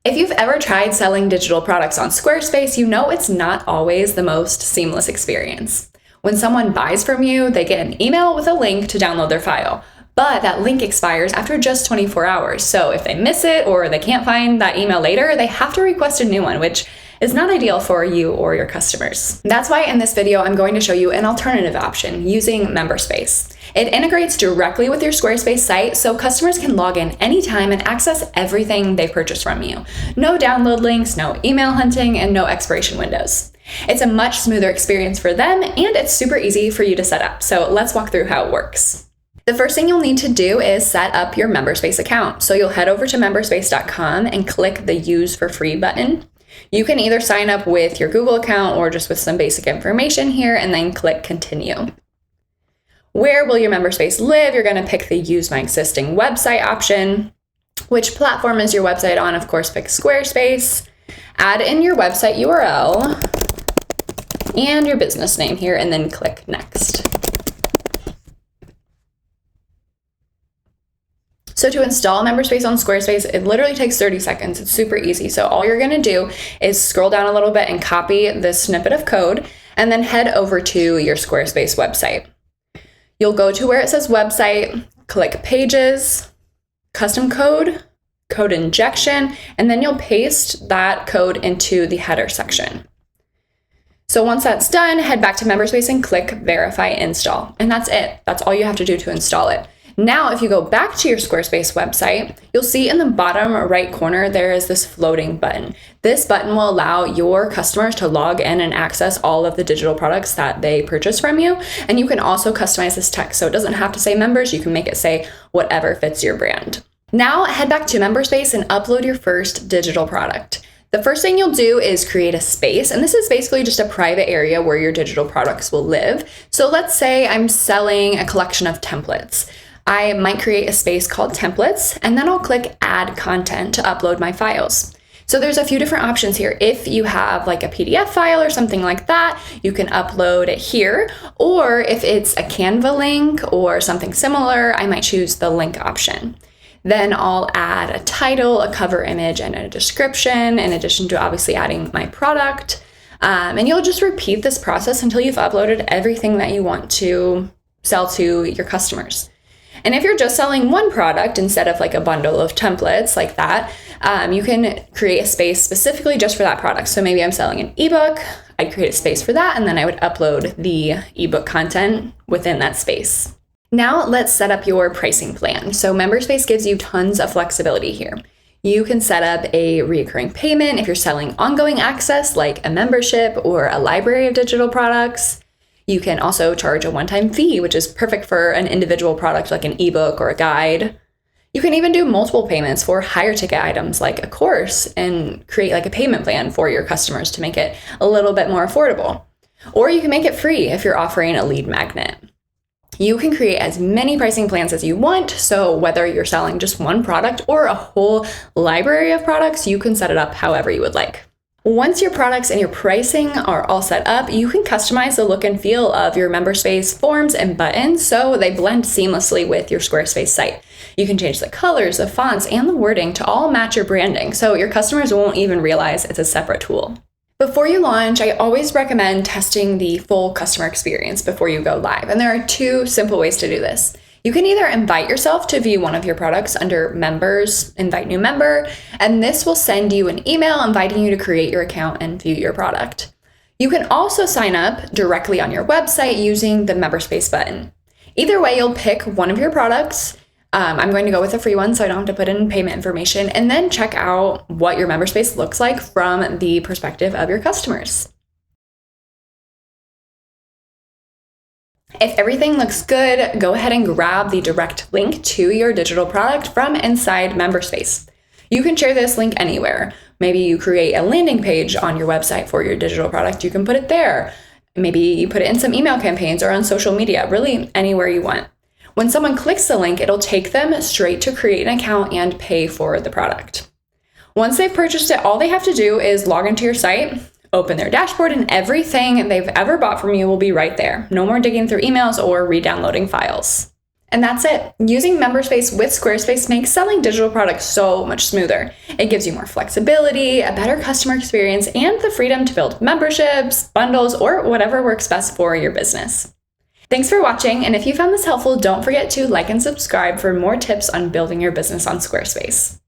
If you've ever tried selling digital products on Squarespace, you know it's not always the most seamless experience. When someone buys from you, they get an email with a link to download their file, but that link expires after just 24 hours. So if they miss it or they can't find that email later, they have to request a new one, which is not ideal for you or your customers. That's why in this video, I'm going to show you an alternative option using MemberSpace. It integrates directly with your Squarespace site so customers can log in anytime and access everything they've purchased from you. No download links, no email hunting, and no expiration windows. It's a much smoother experience for them, and it's super easy for you to set up. So let's walk through how it works. The first thing you'll need to do is set up your MemberSpace account. So you'll head over to memberspace.com and click the Use for Free button. You can either sign up with your Google account or just with some basic information here and then click Continue. Where will your MemberSpace live? You're going to pick the Use My Existing Website option. Which platform is your website on? Of course, pick Squarespace. Add in your website URL and your business name here and then click Next. So to install MemberSpace on Squarespace, it literally takes 30 seconds. It's super easy. So all you're gonna do is scroll down a little bit and copy this snippet of code and then head over to your Squarespace website. You'll go to where it says website, click pages, custom code, code injection, and then you'll paste that code into the header section. So once that's done, head back to MemberSpace and click verify install. And that's it. That's all you have to do to install it. Now, if you go back to your Squarespace website, you'll see in the bottom right corner, there is this floating button. This button will allow your customers to log in and access all of the digital products that they purchase from you. And you can also customize this text. So it doesn't have to say members. You can make it say whatever fits your brand. Now head back to MemberSpace and upload your first digital product. The first thing you'll do is create a space, and this is basically just a private area where your digital products will live. So let's say I'm selling a collection of templates. I might create a space called templates, and then I'll click add content to upload my files. So there's a few different options here. If you have like a PDF file or something like that, you can upload it here. Or if it's a Canva link or something similar, I might choose the link option. Then I'll add a title, a cover image, and a description, in addition to obviously adding my product. And you'll just repeat this process until you've uploaded everything that you want to sell to your customers. And if you're just selling one product instead of like a bundle of templates like that, you can create a space specifically just for that product. So maybe I'm selling an ebook, I'd create a space for that, and then I would upload the ebook content within that space. Now let's set up your pricing plan. So MemberSpace gives you tons of flexibility here. You can set up a recurring payment if you're selling ongoing access like a membership or a library of digital products. You can also charge a one-time fee, which is perfect for an individual product like an ebook or a guide. You can even do multiple payments for higher ticket items like a course and create like a payment plan for your customers to make it a little bit more affordable. Or you can make it free if you're offering a lead magnet. You can create as many pricing plans as you want, so whether you're selling just one product or a whole library of products, you can set it up however you would like. Once your products and your pricing are all set up, you can customize the look and feel of your MemberSpace forms and buttons so they blend seamlessly with your Squarespace site. You can change the colors, the fonts, and the wording to all match your branding, so your customers won't even realize it's a separate tool. Before you launch, I always recommend testing the full customer experience before you go live, and there are two simple ways to do this. You can either invite yourself to view one of your products under Members, Invite New Member, and this will send you an email inviting you to create your account and view your product. You can also sign up directly on your website using the MemberSpace button. Either way, you'll pick one of your products. I'm going to go with a free one so I don't have to put in payment information, and then check out what your MemberSpace looks like from the perspective of your customers. If everything looks good, go ahead and grab the direct link to your digital product from inside MemberSpace. You can share this link anywhere. Maybe you create a landing page on your website for your digital product. You can put it there. Maybe you put it in some email campaigns or on social media, really anywhere you want. When someone clicks the link, it'll take them straight to create an account and pay for the product. Once they've purchased it, all they have to do is log into your site, open their dashboard, and everything they've ever bought from you will be right there. No more digging through emails or re-downloading files. And that's it. Using MemberSpace with Squarespace makes selling digital products so much smoother. It gives you more flexibility, a better customer experience, and the freedom to build memberships, bundles, or whatever works best for your business. Thanks for watching, and if you found this helpful, don't forget to like and subscribe for more tips on building your business on Squarespace.